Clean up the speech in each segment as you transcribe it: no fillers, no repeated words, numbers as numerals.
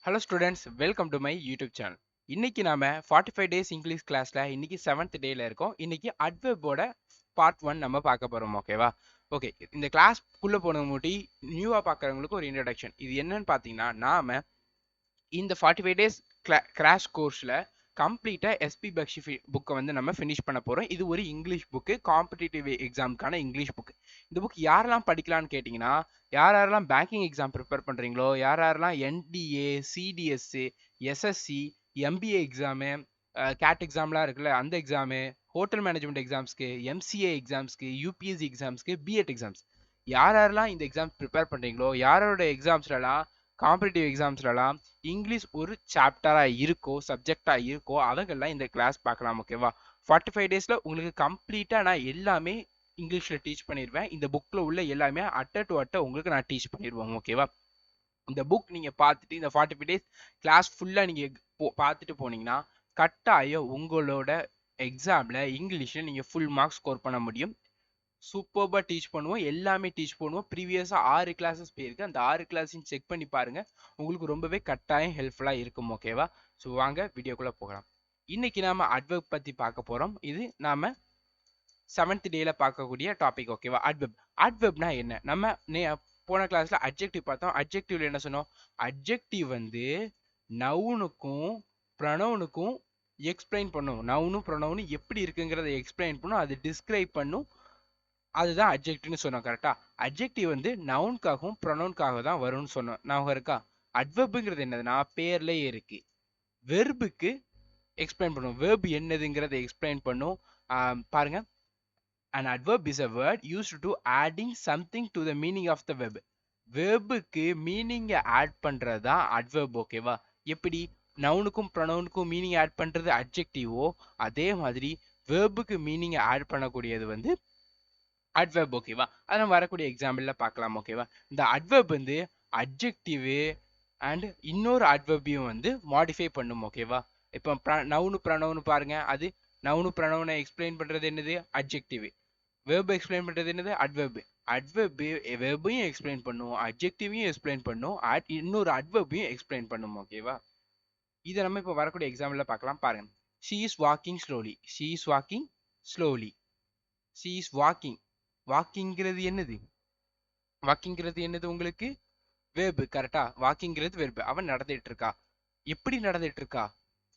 Hello students, welcome to my YouTube channel. இன்னைக்கு நாம 45 days English கிளாஸ்ல இன்னைக்கு 7th டேல இருக்கோம். இன்னைக்கு அட்வெர்போட பார்ட் 1 நம்ம பார்க்க போறோம். ஓகேவா? ஓகே, இந்த கிளாஸ்க்குள்ள போன முன்னாடி நியூவா பார்க்கறவங்களுக்கு ஒரு இன்ட்ரோடக்ஷன். இது என்னன்னு பார்த்தீங்கன்னா, நாம இந்த 45 டேஸ் கிராஷ் கோர்ஸ்ல கம்ப்ளீட்டா எஸ்பி பக்ஷி புக்கை வந்து நம்ம ஃபினிஷ் பண்ண போறோம். இது ஒரு இங்கிலீஷ் புக்கு, காம்படிட்டிவ் எக்ஸாமுக்கான இங்கிலீஷ் புக். இந்த புக் யாரெல்லாம் படிக்கலாம்னு கேட்டிங்கன்னா, யாரெல்லாம் பேங்கிங் எக்ஸாம் ப்ரிப்பேர் பண்ணுறீங்களோ, யாரெல்லாம் NDA, CDS, SSC, MBA exam, CAT எக்ஸாம்லாம் இருக்குல்ல அந்த எக்ஸாமு, ஹோட்டல் மேனேஜ்மெண்ட் எக்ஸாம்ஸ்க்கு, எம்சிஏ எக்ஸாம்ஸ்க்கு, யூபிஎஸ்சி எக்ஸாம்ஸ்க்கு, பிஎட் எக்ஸாம்ஸ், யாரெல்லாம் இந்த எக்ஸாம் ப்ரிப்பேர் பண்ணுறீங்களோ, யாரோட எக்ஸாம்ஸ்லாம் காம்படிட்டிவ் எக்ஸாம்ஸ்லாம் இங்கிலீஷ் ஒரு சாப்டரா இருக்கோ, சப்ஜெக்டா இருக்கோ, அவங்கெல்லாம் இந்த கிளாஸ் பார்க்கலாம். ஓகேவா? 45 டேஸ்ல உங்களுக்கு கம்ப்ளீட்டா நான் எல்லாமே இங்கிலீஷ்ல டீச் பண்ணிடுவேன். இந்த புக்ல உள்ள எல்லாமே அட்ட டு அட்ட உங்களுக்கு நான் டீச் பண்ணிடுவேன். ஓகேவா? இந்த புக் நீங்க பார்த்துட்டு இந்த 45 டேஸ் கிளாஸ் ஃபுல்லா நீங்க பார்த்துட்டு போனீங்கன்னா கட்டாயம் உங்களோட எக்ஸாம்ல இங்கிலீஷ்ல நீங்க ஃபுல் மார்க்ஸ் ஸ்கோர் பண்ண முடியும். சூப்பர்பா டீச் பண்ணுவோம், எல்லாமே டீச் பண்ணுவோம். ப்ரீவியஸா 6 கிளாஸஸ் போயிருக்கு. அந்த 6 கிளாஸையும் செக் பண்ணி பாருங்க, உங்களுக்கு ரொம்பவே கட்டாயம் ஹெல்ப்ஃபுல்லா இருக்கும். ஓகேவா? ஸோ வாங்க வீடியோக்குள்ள போகலாம். இன்னைக்கு நாம அட்வெர்ப் பத்தி பார்க்க போறோம். இது நாம 7th டேல பார்க்கக்கூடிய டாபிக். ஓகேவா? அட்வெர்ப்னா என்ன? நம்ம போன கிளாஸ்ல அட்ஜெக்டிவ் பார்த்தோம். அட்ஜெக்டிவ்ல என்ன சொன்னோம்? அட்ஜெக்டிவ் வந்து நவுனுக்கும் ப்ரொனவுனுக்கும் எக்ஸ்பிளைன் பண்ணும். நவுனும் ப்ரொனவுனும் எப்படி இருக்குங்கிறத எக்ஸ்பிளைன் பண்ணும், அது டிஸ்கிரைப் பண்ணும். அதுதான் அட்ஜெக்டிவ்னு சொன்னோம். கரெக்டா? அட்ஜெக்டிவ் வந்து நவுனுக்காகவும் ப்ரொனவுனுக்காக தான் வரும்னு சொன்னோம். ஞாபகம் இருக்கா? அட்வெர்ப்ங்கிறது என்னதுன்னா பேர்லயே இருக்கு. வெர்புக்கு எக்ஸ்பிளைன் பண்ணும். வெர்ப் என்னதுங்கிறத எக்ஸ்பிளைன் பண்ணும். பாருங்க, an adverb is a word used to adding something to the meaning of the verb. வெர்புக்கு மீனிங்கை ஆட் பண்றது தான் அட்வெர்ப். ஓகேவா? எப்படி நவுனுக்கும் ப்ரொனவுனுக்கும் மீனிங் ஆட் பண்றது அட்ஜெக்டிவோ, அதே மாதிரி வெர்புக்கு மீனிங் ஆட் பண்ணக்கூடியது வந்து அட்வெர்ப். ஓகேவா? அதை நம்ம வரக்கூடிய எக்ஸாம்பிள்ல பார்க்கலாம். ஓகேவா? இந்த அட்வெர்ப் வந்து அட்ஜெக்டிவ் அண்ட் இன்னொரு அட்வெர்பையும் வந்து மாடிஃபை பண்ணும். ஓகேவா? இப்போ நவுனு ப்ரொனவுனு பாருங்க, அது நவுனு ப்ரொனவுனை எக்ஸ்பிளைன் பண்றது என்னது? அட்ஜெக்டிவ். வெர்ப் எக்ஸ்பிளைன் பண்றது என்னது? அட்வெர்ப். அட்வெர்ப் வெர்பையும் எக்ஸ்பிளைன் பண்ணும், அட்ஜெக்டிவையும் எக்ஸ்பிளைன் பண்ணும், இன்னொரு அட்வெர்பையும் எக்ஸ்பிளைன் பண்ணும். ஓகேவா? இதை நம்ம இப்போ வரக்கூடிய எக்ஸாம்பிள்ல பார்க்கலாம். பாருங்க, she is walking slowly. she is walking slowly. she is walking. வாக்கிங்கிறது என்னது? வாக்கிங்கிறது என்னது உங்களுக்கு? வெர்பு. கரெக்டா? வாக்கிங்கிறது வெர்பு. அவன் நடந்துட்டு இருக்கா. எப்படி நடந்துட்டு இருக்கா?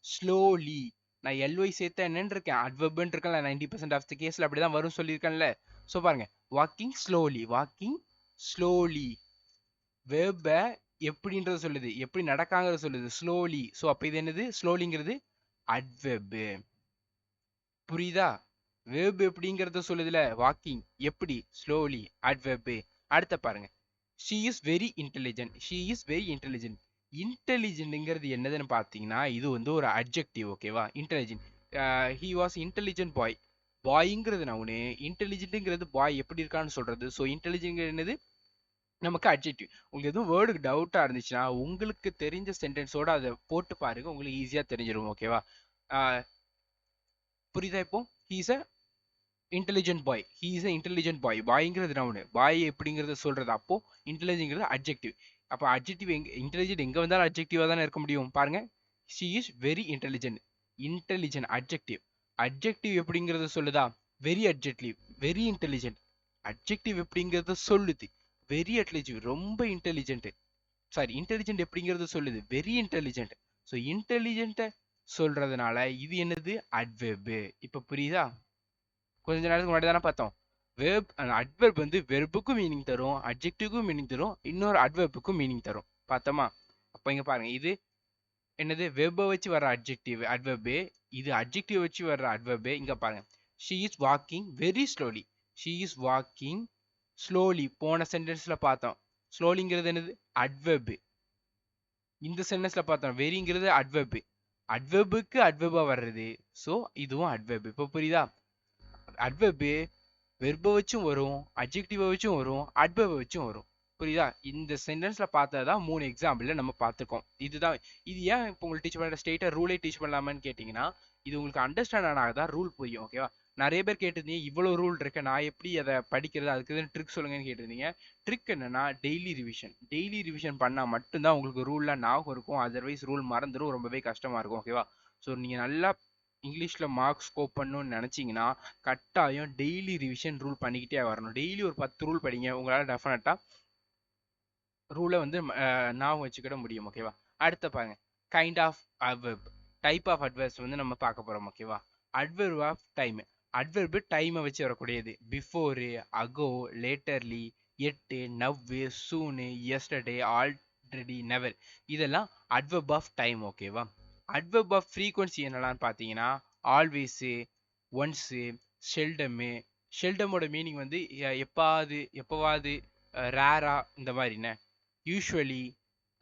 ஸ்லோலி. நான் எல்ஒய் சேர்த்த என்னன்னு இருக்கேன்? அட்வெர்ப்னு இருக்கேன்ல, 90% ஆஃப் தி கேஸ்ல அப்படிதான் வரும் சொல்லியிருக்கேன்ல. ஸோ பாருங்க, walking slowly. Walking slowly verb எப்படின்றது சொல்லுது, எப்படி நடக்காங்கிறது சொல்லுது, ஸ்லோலி. ஸோ அப்போ இது என்னது? ஸ்லோலிங்கிறது அட்வெர்பு. புரியுதா? வெர்ப் எப்படிங்கிறத சொல்லுதுல, வாக்கிங் எப்படி, ஸ்லோலி, அட்வெர்பு. அடுத்த பாருங்க, she is very intelligent. she is very intelligent. இன்டெலிஜென்ட்ங்கிறது என்னதுன்னு பார்த்தீங்கன்னா, இது வந்து ஒரு அட்ஜெக்டிவ். ஓகேவா? Intelligent. he was intelligent boy. பாய்ங்கிறது நவுனு, இன்டெலிஜென்ட்ங்கிறது பாய் எப்படி இருக்கான்னு சொல்றது. ஸோ இன்டெலிஜென்ட் என்னது? நமக்கு அட்ஜெக்டிவ். உங்களுக்கு எதுவும் வேர்டுக்கு டவுட்டா இருந்துச்சுன்னா உங்களுக்கு தெரிஞ்ச சென்டென்ஸோட அதை போட்டு பாருங்க, உங்களுக்கு ஈஸியா தெரிஞ்சிடும். ஓகேவா? புரியுதா? இப்போ he is a intelligent boy. he is a intelligent boy. பாய்ங்கிறது நவுனு, பாய் எப்படிங்கிறத சொல்றது. அப்போ இன்டெலிஜென்ட்ங்கிறது அட்ஜெக்டிவ். அப்போ அட்ஜெக்டிவ் இன்டெலிஜென்ட் எங்க வந்தாலும் அட்ஜெக்டிவா தானே இருக்க முடியும். பாருங்க, she is very intelligent. Intelligent adjective. Adjective எப்படிங்கிறத சொல்லுதா? Very adjective, very intelligent. Adjective எப்படிங்கிறத சொல்லுது, வெரி அட்லிஜிவ், ரொம்ப இன்டெலிஜென்ட். சாரி, இன்டெலிஜென்ட் எப்படிங்கிறது சொல்லுது, வெரி இன்டெலிஜென்ட். ஸோ இன்டெலிஜென்ட்டை சொல்றதுனால இது என்னது? அட்வெர்பு. இப்போ புரியுதா? கொஞ்ச நேரத்துக்கு முன்னாடி தானே பார்த்தோம். வெர்ப், அட்வெர்ப் வந்து வெர்புக்கும் மீனிங் தரும், அட்ஜெக்டிவ்க்கும் மீனிங் தரும், இன்னொரு அட்வெர்புக்கும் மீனிங் தரும். பார்த்தோமா? அப்போ இங்க பாருங்க, இது என்னது? வெர்பை வச்சு வர அட்ஜெக்டிவ் அட்வெர்பு, இது அட்ஜெக்டிவ் வச்சு வர்ற அட்வெர்பு. இங்க பாருங்க, she is walking very slowly. she is walking slowly. போன சென்டென்ஸ்ல பார்த்தோம், ஸ்லோலிங்கிறது என்னது? அட்வெர்பு. இந்த சென்டென்ஸ்ல பார்த்தோம், வெரிங்கிறது அட்வெர்பு. அட்வெர்புக்கு அட்வெர்பா வர்றது. ஸோ இதுவும் அட்வெர்பு. இப்போ புரியுதா? அட்வெர்பு வெர்பை வச்சும் வரும், அட்ஜெக்டிவை வச்சும் வரும், அட்வெர்பை வச்சும் வரும். புரியுதா? இந்த சென்டென்ஸ்ல பார்த்ததான் 3 எக்ஸாம்பிள்ல நம்ம பார்த்துருக்கோம். இதுதான். இது ஏன் இப்போ உங்களுக்கு டீச் பண்ண ஸ்ட்ரெயிட்டா ரூலே டீச் பண்ணலாமான்னு கேட்டிங்கன்னா, இது உங்களுக்கு அண்டர்ஸ்டாண்ட் ஆனாதான் ரூல் புரியும். ஓகேவா? நிறைய பேர் கேட்டிருந்தீங்க இவ்வளோ ரூல் இருக்கு, நான் எப்படி அதை படிக்கிறது, அதுக்கு எதுவும் ட்ரிக் சொல்லுங்கன்னு கேட்டிருந்தீங்க. ட்ரிக் என்னன்னா டெய்லி ரிவிஷன் பண்ணால் மட்டும்தான் உங்களுக்கு ரூல்லாம் ஞாபகம் இருக்கும். அதர்வைஸ் ரூல் மறந்துடும், ரொம்பவே கஷ்டமாக இருக்கும். ஓகேவா? ஸோ நீங்கள் நல்லா இங்கிலீஷில் மார்க் ஸ்கோப் பண்ணணும்னு நினச்சிங்கன்னா கட்டாயம் டெய்லி ரிவிஷன் ரூல் பண்ணிக்கிட்டே வரணும். டெய்லி ஒரு 10 ரூல் படிங்க, உங்களால் டெஃபினட்டாக ரூலை வந்து ஞாபகம் வச்சுக்கிட முடியும். ஓகேவா? அடுத்த பாருங்க, kind of adverb, type of adverbs வந்து நம்ம பார்க்க போகிறோம். ஓகேவா? அட்வெர்ப் ஆஃப் டைம், அட்வெர்பு டைமை வச்சு வரக்கூடியது. பிஃபோரு, அகோ, லேட்டர்லி, எட்டு, நவ்வு, சூனு, எஸ்டர்டே, ஆல்ரெடி, நெவர், இதெல்லாம் அட்வெர்ப் ஆஃப் டைம். ஓகேவா? அட்வெர்ப் ஆஃப் ஃப்ரீக்வன்சி என்னெல்லாம் பார்த்தீங்கன்னா ஆல்வேஸு, ஒன்ஸு, ஷெல்டமு. ஷெல்டமோட மீனிங் வந்து எப்போவாது, ரேரா, இந்த மாதிரிண்ணே. யூஸ்வலி,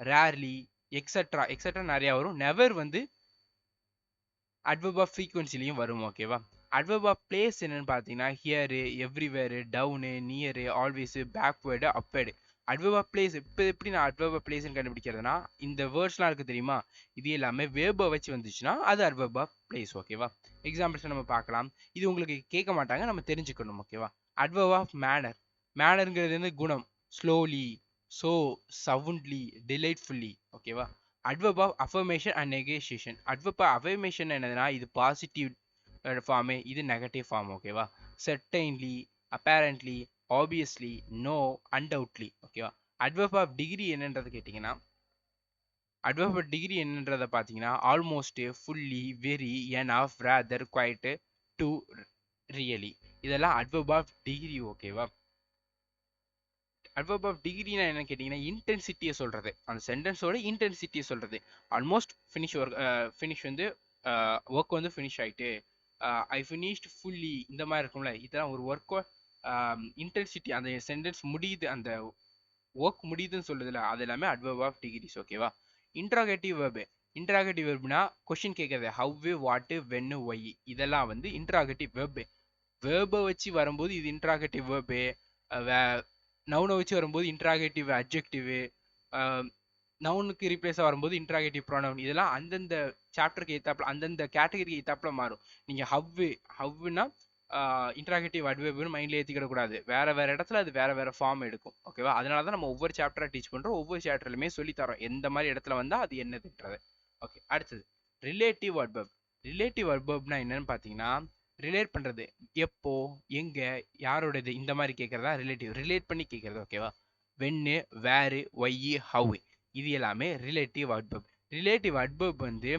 ரேர்லி, எக்ஸட்ரா எக்ஸட்ரா நிறையா வரும். நெவர் வந்து அட்வெர்ப் ஆஃப் ஃப்ரீக்வன்சிலையும் வரும். ஓகேவா? அட்வெர்ப் ஆஃப் பிளேஸ் என்னன்னு பார்த்தீங்கன்னா here, everywhere, down, near, always, backward, upward. Adverb of place இப்போ எப்படி நான் அட்வெர்ப் ஆஃப் பிளேஸ்ன்னு கண்டுபிடிக்கிறதுனா, இந்த வேர்ட்ஸ்லாம் இருக்குது தெரியுமா, இது எல்லாமே வேர்பை வச்சு வந்துச்சுன்னா அது அட்வெர்ப் ஆஃப் பிளேஸ். ஓகேவா? எக்ஸாம்பிள்ஸ் நம்ம பார்க்கலாம். இது உங்களுக்கு கேட்க மாட்டாங்க, நம்ம தெரிஞ்சுக்கணும். ஓகேவா? அட்வெர்ப் ஆஃப் மேனர், மேனருங்கிறது வந்து குணம். Slowly, so, soundly, delightfully. ஓகேவா? Adverb of affirmation and negation. Adverb of affirmation என்னதுன்னா இது பாசிட்டிவ் ஃபார்மு, இது நெகட்டிவ் ஃபார்ம். ஓகேவா? Certainly, apparently, obviously, no, undoubtedly. ஓகேவா? அட்வெர்ப் ஆஃப் டிகிரி என்னன்றது கேட்டிங்கன்னா, அட்வெர்ப் ஆஃப் டிகிரி என்னன்றதை பார்த்தீங்கன்னா almost, fully, very, enough, rather, quite, too, really, இதெல்லாம் அட்வெர்ப் ஆஃப் டிகிரி. ஓகேவா? அட்வெர்ப் ஆஃப் டிகிரினா என்ன கேட்டிங்கன்னா இன்டென்சிட்டியை சொல்கிறது, அந்த சென்டென்ஸோட இன்டென்சிட்டியை சொல்கிறது. ஆல்மோஸ்ட் ஃபினிஷ் ஒர்க், ஃபினிஷ் வந்து ஒர்க் வந்து ஃபினிஷ் ஆகிட்டு, ஐ ஃபினிஷ்ட் ஃபுல்லி, இந்த மாதிரி இருக்கும்ல, இதெல்லாம் ஒரு ஒர்க்கோ இன்டென்சிட்டி, அந்த சென்டென்ஸ் முடியுது, அந்த ஒர்க் முடியுதுன்னு சொல்லுதுல, அது எல்லாமே அட்வெர்ப் ஆஃப் டிகிரிஸ். ஓகேவா? இன்ட்ராகேட்டிவ் வெர்பு, இன்ட்ராகேட்டிவ் வெர்ப்னா கொஸ்டின் கேட்கறது, ஹவ், வாட்டு, வென்னு, ஒய், இதெல்லாம் வந்து இன்ட்ராகேட்டிவ் வெர்பு. வேர்பை வச்சு வரும்போது இது இன்ட்ராகேட்டிவ் வேர்பு, நவுனை வச்சு வரும்போது இன்ட்ராகேட்டிவ் அட்ஜெக்டிவ், நவுனுக்கு ரீப்ளேஸாக வரும்போது இன்ட்ராகேட்டிவ் ப்ரோனவுன். இதெல்லாம் அந்தந்த சாப்டருக்கு ஏற்றாப்புல, அந்தந்த கேட்டகரிக்கு ஏற்றாப்புல மாறும். நீங்கள் ஹவ்னா இன்ட்ராகேட்டிவ் அட்வெர்ப்னு மைண்டில் ஏற்றிக்கிட கூடாது, வேறு இடத்துல அது வேறு ஃபார்ம் எடுக்கும். ஓகேவா? அதனால தான் நம்ம ஒவ்வொரு சாப்டராக டீச் பண்ணுறோம், ஒவ்வொரு சாப்டர்லையுமே சொல்லித்தரோம் எந்த மாதிரி இடத்துல வந்தால் அது என்னதுன்றது. ஓகே, அடுத்தது ரிலேட்டிவ் அட்வெர்ப். ரிலேட்டிவ் அட்வெர்ப்னா என்னன்னு பார்த்தீங்கன்னா ரிலேட் பண்ணுறது, எப்போ, எங்கே, யாரோடது, இந்த மாதிரி கேட்குறதா ரிலேட்டிவ், ரிலேட் பண்ணி கேட்குறது. ஓகேவா? வென்னு, வேறு, ஒய், ஹவ், இது எல்லாமே ரிலேட்டிவ் அட்வெர்ப். ரிலேட்டிவ் அட்வெர்ப் வந்து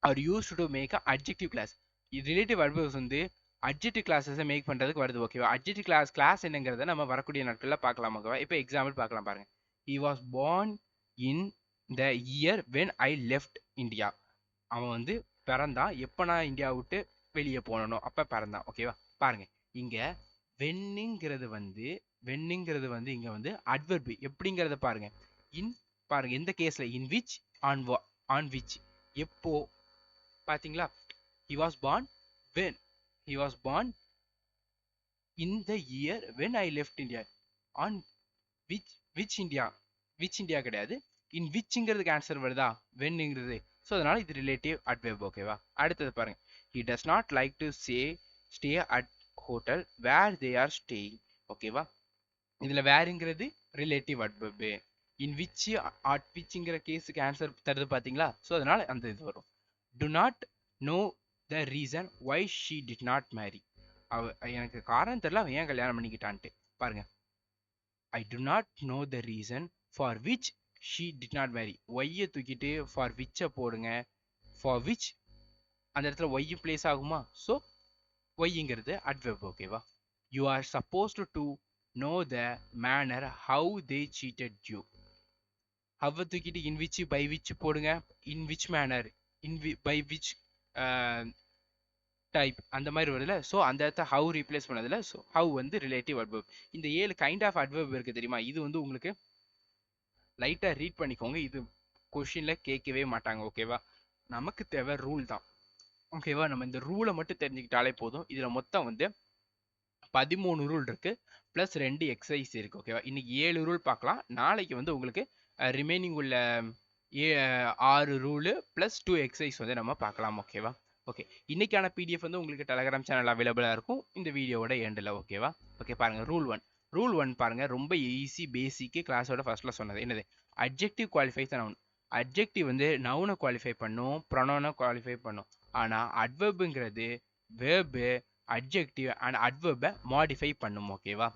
are used to make a adjective clause. Relative adverbs வந்து அட்ஜெக்டிவ் கிளாஸஸை மேக் பண்ணுறதுக்கு வருது. ஓகேவா? அட்ஜெக்டிவ் கிளாஸ் என்னங்கிறத நம்ம வரக்கூடிய நாட்களில் பார்க்கலாம். ஓகேவா? இப்போ எக்ஸாம்பிள் பார்க்கலாம் பாருங்க. He was born in the year when I left India. அவன் வந்து பிறந்தான் எப்போ நான் இந்தியா விட்டு வெளியே போனணும் அப்போ பிறந்தான். ஓகேவா? பாருங்க, இங்கே வென்னுங்கிறது வந்து இங்கே வந்து அட்வெர்பு எப்படிங்கிறத பாருங்க. இன், பாருங்க எந்த கேஸ்ல, இன் விச், ஆன் விச், எப்போ, பாத்தீங்களா? he was born when, he was born in the year when I left India. on which India, கிடையாது, இன் விச்ங்கிறதுக்கு ஆன்சர் வருதா, வென்னுங்கிறது. ஸோ அதனால இது ரிலேட்டிவ் அட்வெர்ப். ஓகேவா? அடுத்தது பாருங்க, he does not like to stay at hotel where they are staying. ஓகேவா? இதுல வேறுங்கிறது relative adverb. In which, at விச்ங்கிற கேஸுக்கு ஆன்சர் தருது பாத்தீங்களா? ஸோ அதனால அந்த இது வரும். Do not know the reason why she did not marry. எனக்கு காரணம் தெரியல அவன் ஏன் கல்யாணம் பண்ணிக்கிட்டான்ட்டு. பாருங்க, I do not know the reason for which she did not marry. ஒய்யை தூக்கிட்டு ஃபார் விச்சை போடுங்க. ஃபார் விச் அந்த இடத்துல ஒய்யும் பிளேஸ் ஆகுமா? ஸோ ஒய்ங்கிறது அட்வெர்ப். ஓகேவா? You are supposed to know the manner how they cheated you. How தூக்கிட்டு in which, by which போடுங்க. in which manner, by which type, அந்த மாதிரி வருதுல. ஸோ அந்த இடத்த ஹவ் ரீப்ளேஸ் பண்ணதில்ல. ஸோ ஹவ் வந்து ரிலேட்டிவ் அட்வெர்ப். இந்த 7 கைண்ட் ஆஃப் அட்வெர்ப் இருக்கு தெரியுமா, இது வந்து உங்களுக்கு லைட்டாக ரீட் பண்ணிக்கோங்க, இது கொஷினில் கேட்கவே மாட்டாங்க. ஓகேவா? நமக்கு தேவை ரூல் தான். ஓகேவா? நம்ம இந்த ரூலை மட்டும் தெரிஞ்சுக்கிட்டாலே போதும். இதில் மொத்தம் வந்து 13 ரூல் இருக்கு, ப்ளஸ் 2 எக்ஸசைஸ் இருக்கு. ஓகேவா? இன்னைக்கு 7 ரூல் பார்க்கலாம். நாளைக்கு வந்து உங்களுக்கு ரிமைனிங் உள்ள 6 ரூலு ப்ளஸ் 2 எக்ஸசைஸ் வந்து நம்ம பார்க்கலாம். ஓகேவா? ஓகே, இன்னைக்கான பிடிஎஃப் வந்து உங்களுக்கு டெலகிராம் சேனல் அவைலபிளாக இருக்கும் இந்த வீடியோவோட எண்டில். ஓகேவா? ஓகே, பாருங்க ரூல் ஒன் பாருங்க, ரொம்ப ஈஸி பேசிக்கு கிளாஸோட ஃபர்ஸ்ட்ல சொன்னது என்னது? அட்ஜெக்டிவ் குவாலிஃபை தான் நவுன். அட்ஜெக்டிவ் வந்து நவுனை குவாலிஃபை பண்ணும், ப்ரொனவுனை குவாலிஃபை பண்ணும். ஆனால் அட்வெர்புங்கிறது வேர்பு, அட்ஜெக்டிவ் அண்ட் அட்வெர்பை மாடிஃபை பண்ணும். ஓகேவா?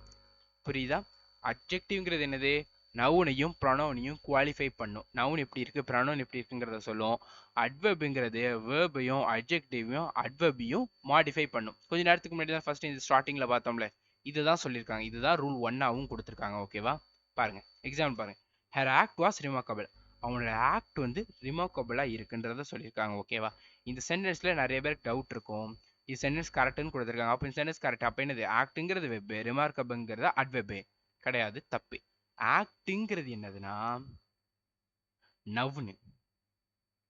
புரியுதா? அட்ஜெக்டிவ்ங்கிறது என்னது? நவுனையும் ப்ரொனவுனையும் குவாலிஃபை பண்ணும். நவுன் எப்படி இருக்கு, ப்ரொனவுன் எப்படி இருக்குங்கிறத சொல்லும். அட்வெர்புங்கிறது வேர்பையும் அட்ஜெக்டிவையும் அட்வெர்பையும் மாடிஃபை பண்ணும். கொஞ்ச நேரத்துக்கு முன்னாடி தான் ஃபர்ஸ்ட் இந்த ஸ்டார்டிங்ல பார்த்தோம்ல, இதுதான் சொல்லியிருக்காங்க. இதுதான் ரூல் 1ஆவும் கொடுத்துருக்காங்க. ஓகேவா? பாருங்க, எக்ஸாம்பிள் பாருங்க. Her act was remarkable. அவனோட ஆக்ட் வந்து ரிமார்க்கபிளா இருக்குன்றத சொல்லியிருக்காங்க. ஓகேவா? இந்த சென்டென்ஸ்ல நிறைய பேருக்கு டவுட் இருக்கும். இது சென்டென்ஸ் கரெக்ட்னு கொடுத்துருக்காங்க. அப்போ இந்த சென்டென்ஸ் கரெக்ட். அப்போ என்னது? ஆக்ட்ங்கிறது வெப், ரிமார்க்கபிள்ங்கிறது அட்வெர்ப் கிடையாது, தப்பு. ஆக்ட்ங்கிறது என்னதுன்னா நவுன்.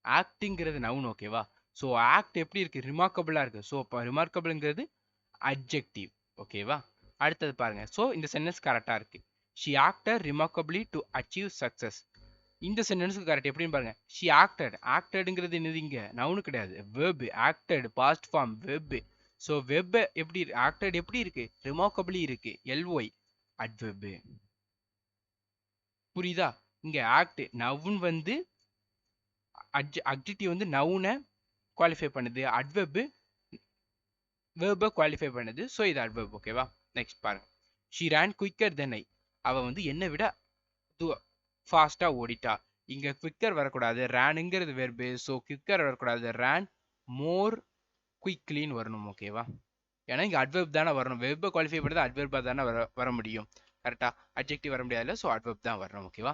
ஆக்டிங்கிறது நவுன். ஓகேவா? ஸோ ஆக்ட் எப்படி இருக்கு? ரிமார்க்கபிளா இருக்கு. ஸோ இப்போ ரிமார்க்கபிள்ங்கிறது அட்ஜெக்டிவ். ஓகேவா? அடுத்தது பாருங்க. ஸோ இந்த சென்டென்ஸ் கரெக்டா இருக்கு. She acted remarkably to achieve success. இந்த சென்டென்ஸ்க்கு கரெக்ட். எப்படின்னு பாருங்க. She acted. ஆக்டட்ங்கிறது என்னது? இங்க நவுன் கிடையாது, verb. Acted past form, verb. So verb எப்படி ஆக்டட் எப்படி இருக்கு? ரிமார்க்கபிளி இருக்கு, எல்ஒய் அட்வெர்ப். புரியுதா? இங்க ஆக்ட் நவுன் வந்து அட்ஜெக்டிவ் வந்து நவுனை குவாலிஃபை பண்ணுது, அட்வெர்ப் வெர்பை குவாலிஃபை பண்ணுது. ஸோ இது அட்வெர்ப். ஓகேவா? நெக்ஸ்ட் பாருங்க. ஷி ரேன் குயிக்கர் தென் ஐ. அவ வந்து என்னை விட ஃபாஸ்டா ஓடிட்டா. இங்க குவிக்கர் வரக்கூடாது, ரேனுங்கிறது வெர்பு. ஸோ குவிக்கர் வரக்கூடாது, ரேன் மோர் குயிக்லின்னு வரணும். ஓகேவா? ஏன்னா இங்க அட்வெர்ப் தானே வரணும். வெர்பை குவாலிஃபை பண்ணுறது அட்வெர்பா தானே வர முடியும். கரெக்டா? அட்ஜெக்டிவ் வர முடியாதுல்ல. ஸோ அட்வெர்ப் தான் வரணும். ஓகேவா?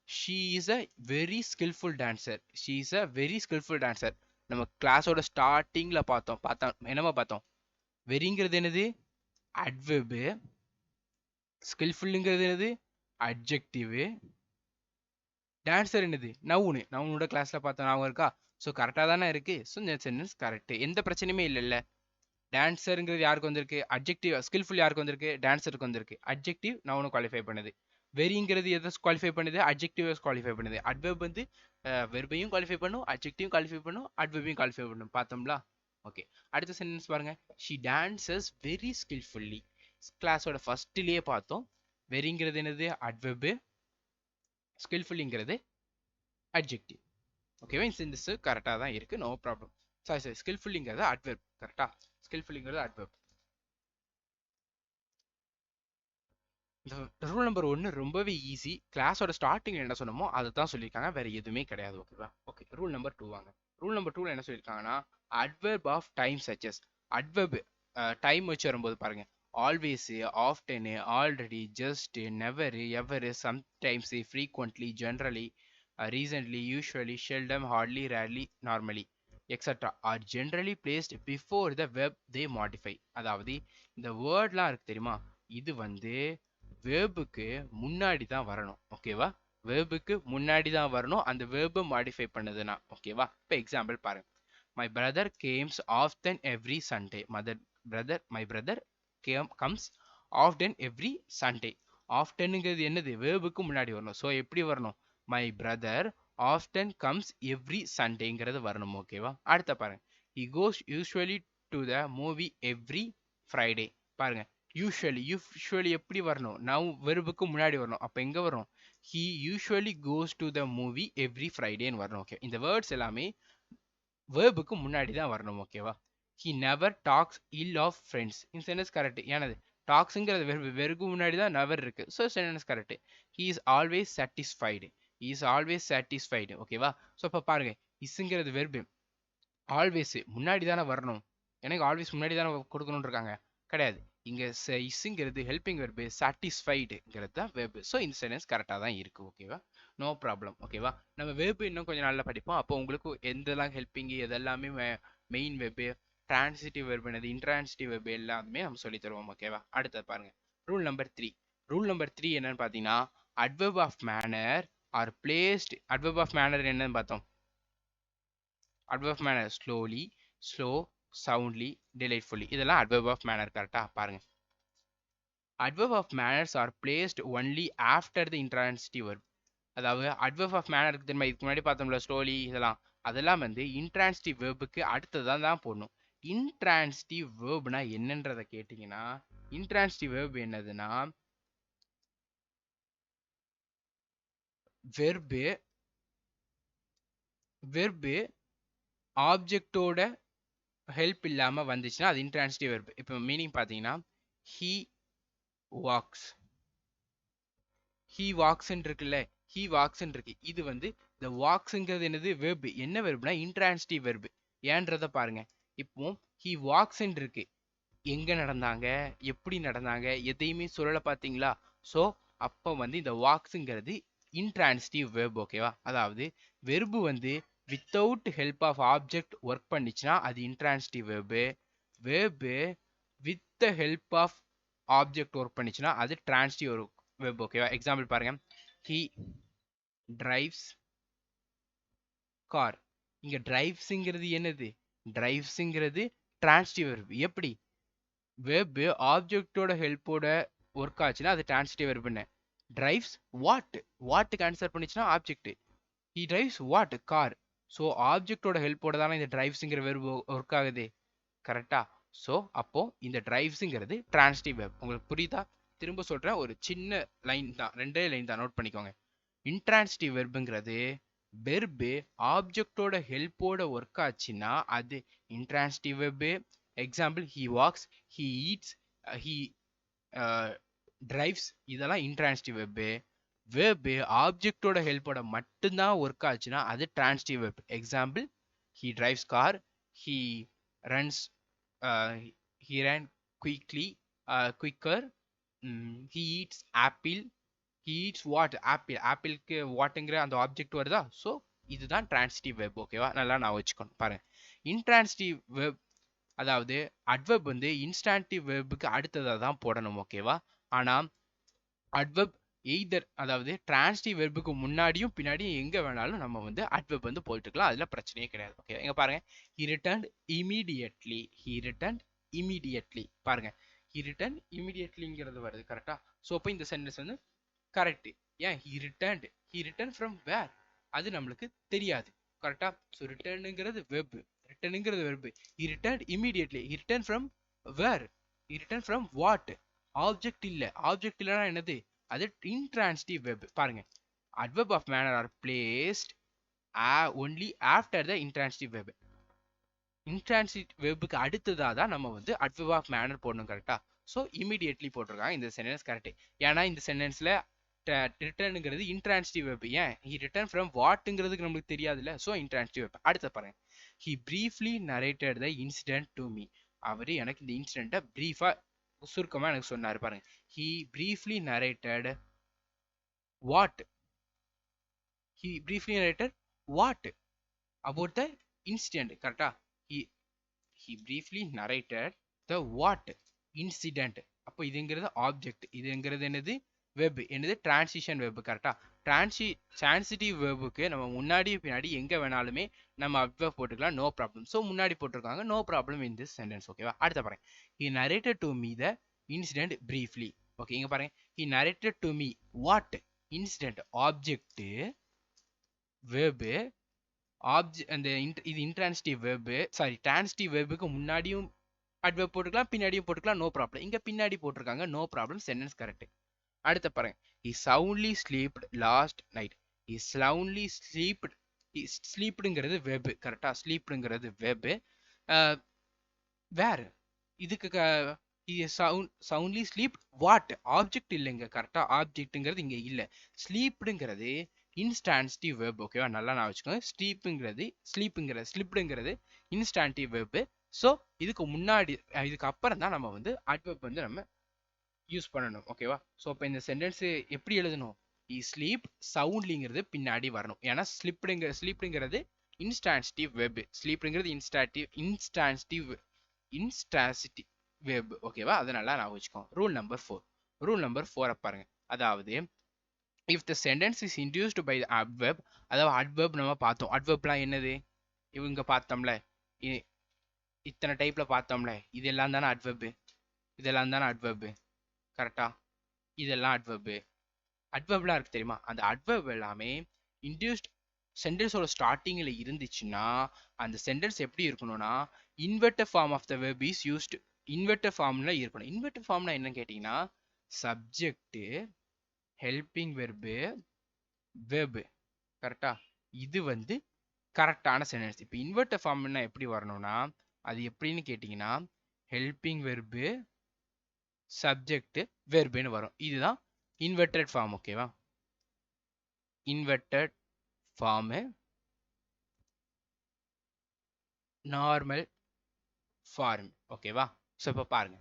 She is a very skilful dancer. She is a very skilful dancer. நம்ம கிளாஸோட ஸ்டார்டிங்ல பார்த்தோம் என்னமா பார்த்தோம்? வெரிங்கிறது என்னது? அட்வெர்பு. ஸ்கில்ஃபுல்லுங்கிறது என்னது? அட்ஜெக்டிவ். டான்சர் என்னது? நவுனு. நவுனோட கிளாஸ்ல பார்த்தோம், ஞாபகம் இருக்கா? ஸோ கரெக்டாக தானே இருக்கு. ஸோ இந்த சென்டென்ஸ் கரெக்ட், எந்த பிரச்சனையுமே இல்லைல்ல. டான்சருங்கிறது யாருக்கு வந்திருக்கு? அட்ஜெக்டிவ். ஸ்கில்ஃபுல் யாருக்கு வந்திருக்கு? டான்சருக்கு வந்திருக்கு. அட்ஜெக்டிவ் நவுனை குவாலிஃபை பண்ணுது. வெரிங்கிறது எதை குவாலிஃபை பண்ணுது? அட்ஜெக்டிவ் குவாலிஃபை பண்ணுது. அட்வெர்ப் வந்து வெர்பையும் குவாலிஃபை பண்ணும், அட்ஜெக்டிவும் குவாலிஃபை பண்ணும், அட்வெர்பையும் குவாலிஃபை பண்ணும். பார்த்தோம்ல? ஓகே, அடுத்த சென்டென்ஸ் பாருங்க. She dances very skillfully. கிளாஸோட ஃபர்ஸ்ட்லயே பார்த்தோம். வெரிங்கிறது என்னது? அட்வெர்ப். ஸ்கில்ஃபுல்லிங்கிறது அட்ஜெக்டிவ். ஓகேவா? இந்த சென்டென்ஸ் கரெக்டாக தான் இருக்கு, நோ ப்ராப்ளம். சாரி, ஸ்கில்ஃபுல்லிங்கிறது அட்வெர்ப். கரெக்டா? ஸ்கில்ஃபுல்லிங்கிறது அட்வெர்ப். இந்த ரூல் நம்பர் 1 ரொம்பவே ஈஸி. கிளாஸோட ஸ்டார்டிங் என்ன சொன்னமோ அதை தான் சொல்லியிருக்காங்க, வேற எதுவுமே கிடையாது. ஓகேவா? ஓகே, ரூல் நம்பர் 2 வாங்க. ரூல் நம்பர் 2ல என்ன சொல்லியிருக்காங்கன்னா, adverb of time such as. Adverb time வச்சு வரும்போது பாருங்க. Always, often, already, just, never, ever, sometimes, frequently, generally, recently, usually, seldom, hardly, rarely, normally, etcetera are generally placed before the verb they modify. அதாவது இந்த வேர்ட்லாம் இருக்கு தெரியுமா, இது வந்து வேர்புக்கு முன்னாடி தான் வரணும். ஓகேவா? வேர்புக்கு முன்னாடி தான் வரணும், அந்த வேர்பை மாடிஃபை பண்ணுதுன்னா. ஓகேவா? இப்போ எக்ஸாம்பிள் பாருங்க. My brother comes often every Sunday. My brother comes often every Sunday. ஆஃப்டனுங்கிறது என்னது? வேர்புக்கு முன்னாடி வரணும். ஸோ எப்படி வரணும்? My brother often comes every சண்டேங்கிறது வரணும். ஓகேவா? அடுத்த பாருங்க. He goes usually to the movie every Friday. பாருங்க, யூஸ்வலி எப்படி வரணும்? நவ் வெர்புக்கு முன்னாடி வரணும். அப்போ எங்க வரும்? He usually goes to the movie every ஃப்ரைடேன்னு வரணும். ஓகே, இந்த வேர்ட்ஸ் எல்லாமே வேர்புக்கு முன்னாடி தான் வரணும். ஓகேவா? He never talks ill of friends. இந்த சென்டென்ஸ் கரெக்ட். ஏனது? டாக்ஸுங்கிறது வெறுக்கு முன்னாடி தான் நெவர் இருக்கு. So sentence correct. He is always satisfied. He is always satisfied. ஓகேவா? ஸோ இப்போ பாருங்க, இஸ்ங்கிறது வெர்பு. ஆல்வேஸ் முன்னாடி தானே வரணும். எனக்கு ஆல்வேஸ் முன்னாடி தானே கொடுக்கணும்னு இருக்காங்க, கிடையாது. இங்க இஸ்ங்கிறது ஹெல்பிங் வெர்பு, சாட்டிஸ்ஃபைடுங்கிறது தான் வெர்பு. ஸோ இந்த சென்டென்ஸ் கரெக்டாக தான் இருக்கு. ஓகேவா? No problem. ஓகேவா? நம்ம வெர்பு இன்னும் கொஞ்சம் நல்லா படிப்போம். அப்போ உங்களுக்கு எந்தெல்லாம் ஹெல்பிங், எதெல்லாமே மெயின் வெர்பு, டிரான்சிட்டிவ் வெர்பு என்னது, இன்ட்ரான்சிட்டிவ் வெர்பு எல்லாமே நம்ம சொல்லி தருவோம். ஓகேவா? அடுத்தது பாருங்க. Rule number 3. ரூல் நம்பர் 3 என்னன்னு பார்த்தீங்கன்னா, adverb of manner are placed. Adverb of manner என்னன்னு பார்த்தோம். Adverb of manner slowly, slow, soundly, delightfully. இதெல்லாம் அட்வெர்ப் ஆஃப் மேனர். கரெக்டா? பாருங்க. Adverb of manners are placed only after the intransitive verb. அதாவது adverb of manner இருக்கு தெரியுமா, இதுக்கு முன்னாடி பார்த்தோம்ல, ஸ்லோலி, இதெல்லாம் அதெல்லாம் வந்து இன்ட்ரான்சிட்டிவ் வேர்புக்கு அடுத்ததான் தான் போடணும். இன்ட்ரான்சிட்டிவ் வேர்ப்னா என்னன்றதை கேட்டிங்கன்னா, இன்ட்ரான்சிட்டிவ் வேர்ப் என்னதுன்னா வெர்பு வெர்பு ஆப்ஜெக்டோட ஹெல்ப் இல்லாம வந்துச்சுன்னா அது இன்ட்ரான்சிட்டிவ் வெர்ப். இப்போ மீனிங் பார்த்தீங்கன்னா he walks he walks இருக்குல்ல, he walks இருக்கு. இது வந்து the walksங்கிறது என்னது வெர்ப். என்ன வெர்ப்னா இன்ட்ரான்சிட்டிவ் வெர்ப். ஏன்றத பாருங்க. இப்போ he walks இருக்கு, எங்க நடந்தாங்க, எப்படி நடந்தாங்க, எதையுமே சொல்லல பார்த்தீங்களா? ஸோ அப்போ வந்து இந்த வாக்ஸுங்கிறது இன்ட்ரான்சிட்டிவ் வெர்ப். ஓகேவா? அதாவது வெர்பு வந்து without help of object work பண்ணிச்சுன்னா அது intransitive verb. Verb with the help of object work பண்ணிச்சுன்னா அது டிரான்சிட்டிவ் வெர்ப். ஓகேவா? எக்ஸாம்பிள் பாருங்க. He drives car. இங்க டிரைவ்ஸ்ங்கிறது என்னது? டிரைவ்ஸ்ங்கிறது டிரான்சிட்டிவ் வெர்ப். எப்படி? வெப் ஆப்ஜெக்டோட ஹெல்ப்போட ஒர்க் ஆச்சுன்னா அது டிரான்சிட்டிவ் வெர்ப்னு. டிரைவ்ஸ் வாட், வாட்டுக்கு ஆன்சர் பண்ணிச்சுன்னா object. He drives what car. So ஆப்ஜெக்டோட ஹெல்ப்போட தானே இந்த டிரைவ்ஸுங்கிற வெர்ப் ஒர்க் ஆகுது. கரெக்டா? ஸோ அப்போ இந்த டிரைவ்ஸுங்கிறது டிரான்சிட்டிவ் வெர்ப். உங்களுக்கு புரியுதா? திரும்ப சொல்றேன், ஒரு சின்ன லைன் தான், 2 லைன் தான், நோட் பண்ணிக்கோங்க. இன்ட்ரான்சிட்டிவ் வெர்புங்கிறது வெர்பு ஆப்ஜெக்டோட ஹெல்ப்போட ஒர்க் ஆச்சுன்னா அது intransitive verb. Example he walks, he eats, he drives, இதெல்லாம் இன்ட்ரான்சிட்டிவ் வெர்பு. வெர்பு ஆப்ஜெக்டோட ஹெல்ப்போட மட்டும்தான் ஒர்க் ஆச்சுன்னா அது transitive verb. Example he drives car, he runs, he run quickly, quicker, he eats apple. he eats what apple. ஆப்பிளுக்கு வாட்டுங்கிற அந்த object வருதா? ஸோ இதுதான் டிரான்சிட்டிவ் வெர்ப். ஓகேவா? நல்லா நான் வச்சுக்கணும். பாருங்க, இன்ட்ரான்சிட்டிவ் வெர்ப் அதாவது அட்வர்ப் வந்து இன்ஸ்டான்டிவ் வெர்புக்கு அடுத்ததாக தான் போடணும். ஓகேவா? ஆனால் அட்வர்ப் எய்தர் அதாவது டிரான்சிட்டிவ் வெர்புக்கு முன்னாடியும் பின்னாடியும் எங்க வேணாலும் நம்ம வந்து அட்வர்ப் வந்து போட்டுக்கலாம். அதுல பிரச்சனையே கிடையாது. ஓகே, இங்க பாருங்க. he returned immediately, he returned immediately. பாருங்க, he returned immediatelyங்கிறது வருது. கரெக்டா? ஸோ அப்போ இந்த சென்டென்ஸ் வந்து கரெக்ட். ஏன்? he returned from where? அது நம்மளுக்கு தெரியாது. கரெக்டா? ஸோ ரிட்டர்னுங்கிறது வெர்ப். ரிட்டர்னுங்கிறது verb. he returned immediately, he returned from where? he returned from what? Object இல்ல. ஆப்ஜெக்ட் இல்லனா என்னது? அது இன்ட்ரான்சிட்டிவ் வெர்ப். பாருங்க, adverb of manner are placed only after the intransitive verb. Intransitive வெர்புக்கு அடுத்ததா தான் நம்ம வந்து adverb of manner போடணும். கரெக்டா? ஸோ இமிடியேட்லி போட்டிருக்காங்க. இந்த சென்டென்ஸ் கரெக்ட். ஏன்னா இந்த சென்டென்ஸ்ல ரிட்டர்னுங்கிறது இன்ட்ரான்சிட்டிவ் வெர்ப். ஏன்? he returned from whatங்கிறதுக்கு நம்மளுக்கு தெரியாதுல்ல. So intransitive verb. அடுத்து பாருங்க, he briefly narrated the incident to me. அவரு எனக்கு இந்த இன்சிடென்ட்டை பிரீஃபா சுருக்கமா எனக்கு சொன்னாரு. பாருங்க, he briefly narrated what? he briefly narrated what about the incident. கரெக்டா? he briefly narrated the what incident. அப்போ இதுங்கிறது ஆப்ஜெக்ட், இதுங்கிறது என்னது? வெப். என்னது? Transition web. கரெக்டா? டிரான்சிட்டிவ் வெர்புக்கு நம்ம முன்னாடி பின்னாடி எங்க வேணாலுமே நம்ம அட்வர்ப் போட்டுக்கலாம், நோ ப்ராப்ளம். ஸோ முன்னாடி போட்டிருக்காங்க, no problem in this sentence. ஓகேவா? அடுத்த பாருங்க, he narrated to me the incident briefly. Okay, இங்க பாருங்க, he narrated to me what incident. Object verb அந்த இது இன்ட்ரான்சிட்டிவ் வெர்பு, சாரி டிரான்சிட்டிவ் வெர்புக்கு முன்னாடியும் அட்வர்ப் போட்டுக்கலாம், பின்னாடியும் போட்டுக்கலாம், நோ ப்ராப்ளம். இங்க பின்னாடி போட்டிருக்காங்க, நோ ப்ராப்ளம், சென்டென்ஸ் கரெக்ட். அடுத்த பாருங்க, he soundly slept last night. he soundly slept. ஸ்லீப்டுங்கிறது வெர்பு. கரெக்டா? ஸ்லீப்டுங்கிறது வெர்பு. வேர் இதுக்கு he soundly sleep what? Object இல்லைங்க. கரெக்டா? ஆப்ஜெக்ட்ங்கிறது இங்க இல்ல. ஸ்லீப்டுங்கிறது இன்ஸ்டான்சிட்டிவ் வெர்ப். ஓகேவா? நல்லா நான் வச்சுக்கோங்க. ஸ்லீப்டுங்கிறது இன்ஸ்டான்டிவ் வெர்ப். ஸோ இதுக்கு முன்னாடி இதுக்கு அப்புறம் தான் நம்ம வந்து அட்வர்ப் வந்து நம்ம யூஸ் பண்ணணும். ஓகேவா? ஸோ இப்போ இந்த சென்டென்ஸ் எப்படி எழுதணும்? he sleep சவுண்ட்லிங்கிறது பின்னாடி வரணும். ஏன்னா ஸ்லீப்டுங்கிறது இன்ஸ்டான்சிட்டிவ் வெர்ப். ஸ்லீப்டுங்கிறது intransitive verb. ஓகேவா? அதனால நான் வச்சுக்கோங்க. Rule number 4. ரூல் நம்பர் 4 பாருங்க. அதாவது if the sentence is induced by the adverb, அதாவது adverb நம்ம பார்த்தோம். adverbலாம் என்னது? இவங்க பார்த்தோம்ல, இத்தனை டைப்ல பார்த்தோம்ல, இதெல்லாம் தானே adverb. இதெல்லாம் தானே adverb. கரெக்டா? இதெல்லாம் adverb. adverbலாம் இருக்கு தெரியுமா? அந்த adverb எல்லாமே induced சென்டென்ஸோட ஸ்டார்டிங்ல இருந்துச்சுன்னா அந்த சென்டென்ஸ் எப்படி இருக்கணும்னா inverter form of the verb is used. Inverter ஃபார்ம்ல இருக்கணும். இன்வெர்டர் ஃபார்ம்னா என்னன்னு கேட்டீங்கன்னா சப்ஜெக்ட், ஹெல்பிங் வெர்பு, வெர்பு. கரெக்டா? இது வந்து கரெக்டான சென்டென்ஸ். இப்போ இன்வெர்டர் ஃபார்ம்னா எப்படி வரணும்னா அது எப்படின்னு கேட்டிங்கன்னா ஹெல்பிங் வெர்பு, சப்ஜெக்ட், வெர்புன்னு வரும். இதுதான் இன்வெர்டட் ஃபார்ம். ஓகேவா? Inverted form, normal form. ஓகேவா? ஸோ இப்போ பாருங்க,